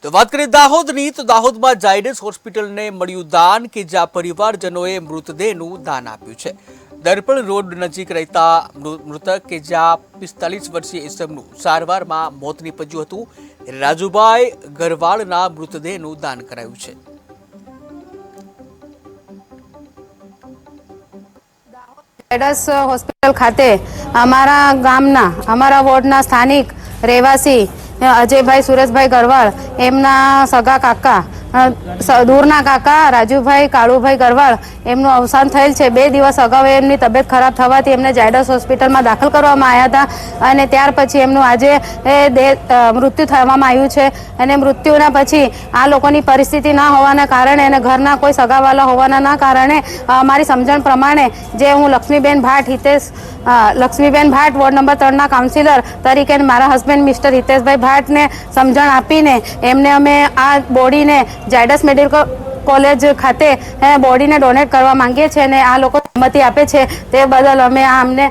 તો વાત કરીએ દાહોદની, તો દાહોદમાં ઝાયડસ હોસ્પિટલને મળ્યું દાન કે જ્યાં પરિવારજનોએ મૃતદેહનું દાન આપ્યું છે। દર્પણ રોડ નજીક રહેતા મૃતક કે જ્યાં 45 વર્ષીય ઈસમનું સારવારમાં મોત નીપજ્યું હતું। રાજુભાઈ ગરવાળના મૃતદેહનું દાન કરાયું છે। ઝાયડસ હોસ્પિટલ ખાતે અમારા ગામના અમારા વોર્ડના સ્થાનિક રહેવાસી અજયભાઈ સુરેશભાઈ ગરવાળ એમના સગા કાકા દૂરના કાકા રાજુભાઈ કાળુભાઈ ગરવાળ એમનું અવસાન થયેલ છે। 2 દિવસ અગાઉ એમની તબિયત ખરાબ થવાથી એમને ઝાયડસ હોસ્પિટલમાં દાખલ કરવામાં આવ્યા હતા અને ત્યાર પછી એમનું આજે મૃત્યુ થવામાં આવ્યું છે। અને મૃત્યુના પછી આ લોકોની પરિસ્થિતિ ના હોવાના કારણે અને ઘરના કોઈ સગાવાલા હોવાના કારણે અમારી સમજણ પ્રમાણે જે હું લક્ષ્મીબેન ભાટ વોર્ડ નંબર 3 ના કાઉન્સિલર તરીકે મારા હસબન્ડ મિસ્ટર હિતેશભાઈ ભાટને સમજણ આપીને એમને અમે આ બોડીને ઝાયડસ મેડિકલ કોલેજ ખાતે બોડીને ડોનેટ કરવા માંગીએ છીએ અને આ લોકો સંમતિ આપે છે તે બદલ અમે અમને